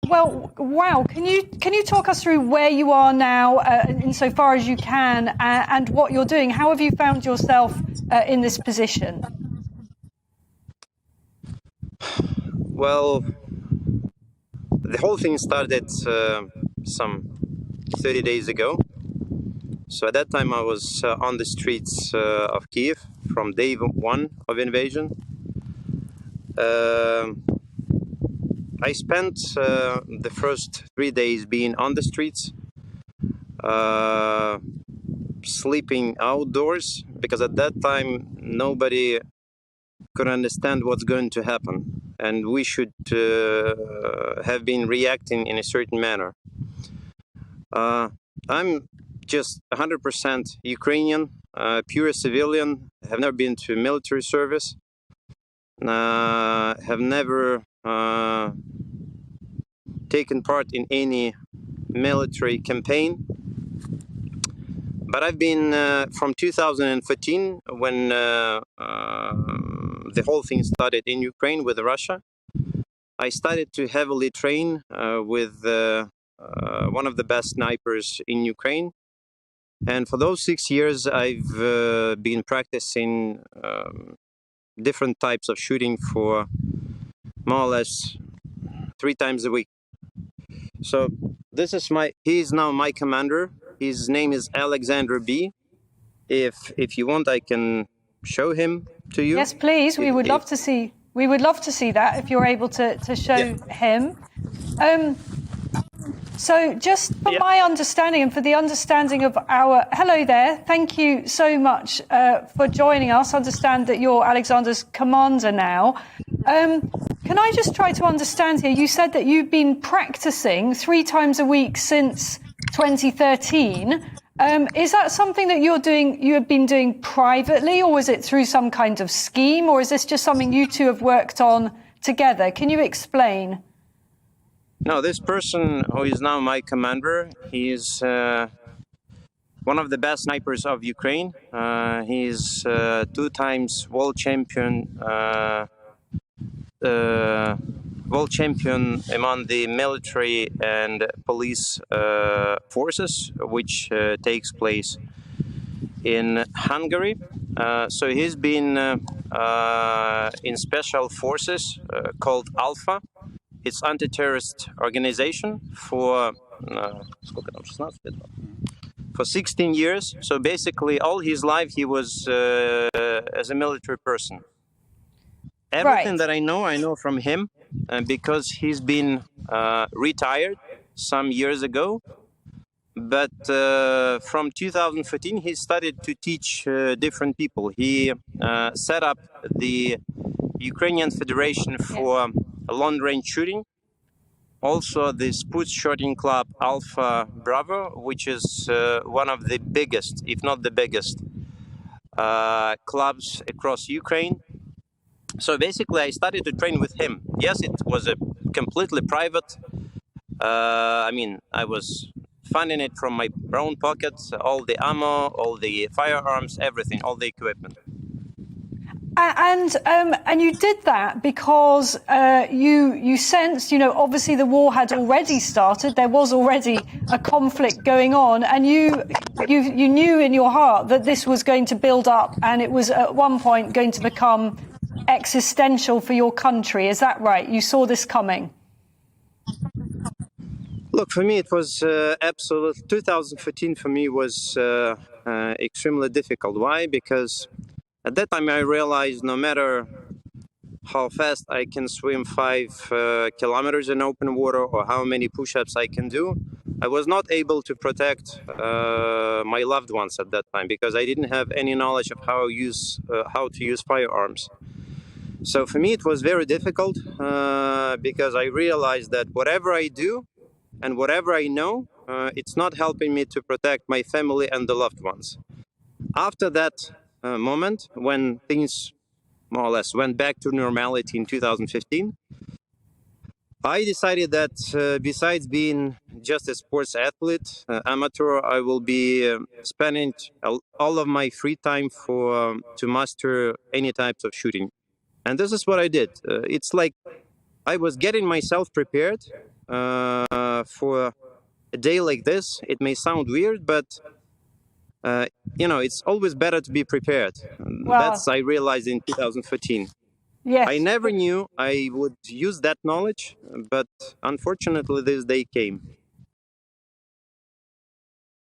Well, wow. Can you talk us through where you are now, insofar as you can, and what you're doing? How have you found yourself in this position? Well, the whole thing started some 30 days ago. So at that time I was on the streets of Kiev from day one of invasion. I spent the first 3 days being on the streets, sleeping outdoors, because at that time nobody could understand what's going to happen, and we should have been reacting in a certain manner. I'm just 100% Ukrainian, pure civilian, have never been to military service, have never taken part in any military campaign. But I've been from 2014, when the whole thing started in Ukraine with Russia. I started to heavily train with one of the best snipers in Ukraine. And for those 6 years, I've been practicing different types of shooting for more or less 3 times a week. So this is he is now my commander. His name is Alexander B. If you want, I can show him to you. Yes, please. We would love to see. We would love to see that if you're able to show him. So just for my understanding and for the understanding of hello there, thank you so much for joining us. Understand that you're Alexander's commander now. Can I just try to understand here, you said that you've been practicing 3 times a week since 2013. Is that something that you have been doing privately, or was it through some kind of scheme, or is this just something you two have worked on together? Can you explain? No, this person who is now my commander, he is one of the best snipers of Ukraine. He is 2 times world champion among the military and police forces, which takes place in Hungary. So he's been in special forces called Alpha. It's anti-terrorist organization for 16 years. So basically all his life he was as a military person. Everything that I know from him, because he's been retired some years ago. But from 2014, he started to teach different people. He set up the Ukrainian Federation for long-range shooting. Also, the sports shooting club Alpha Bravo, which is one of the biggest, if not the biggest, clubs across Ukraine. So basically, I started to train with him. Yes, it was a completely private. I mean, I was funding it from my own pockets, all the ammo, all the firearms, everything, all the equipment. And you did that because you sensed, obviously the war had already started. There was already a conflict going on, and you knew in your heart that this was going to build up, and it was at one point going to become existential for your country. Is that right? You saw this coming? Look, for me, it was absolute. 2014 for me was extremely difficult. Why? Because at that time I realized no matter how fast I can swim 5 kilometers in open water or how many push-ups I can do, I was not able to protect my loved ones at that time, because I didn't have any knowledge of how to use firearms. So for me, it was very difficult because I realized that whatever I do and whatever I know, it's not helping me to protect my family and the loved ones. After that moment, when things more or less went back to normality in 2015, I decided that besides being just a sports athlete, amateur, I will be spending all of my free time to master any types of shooting. And this is what I did. It's like I was getting myself prepared for a day like this. It may sound weird, but it's always better to be prepared. Well, That's I realized in 2014. yes. I never knew I would use that knowledge, but unfortunately this day came.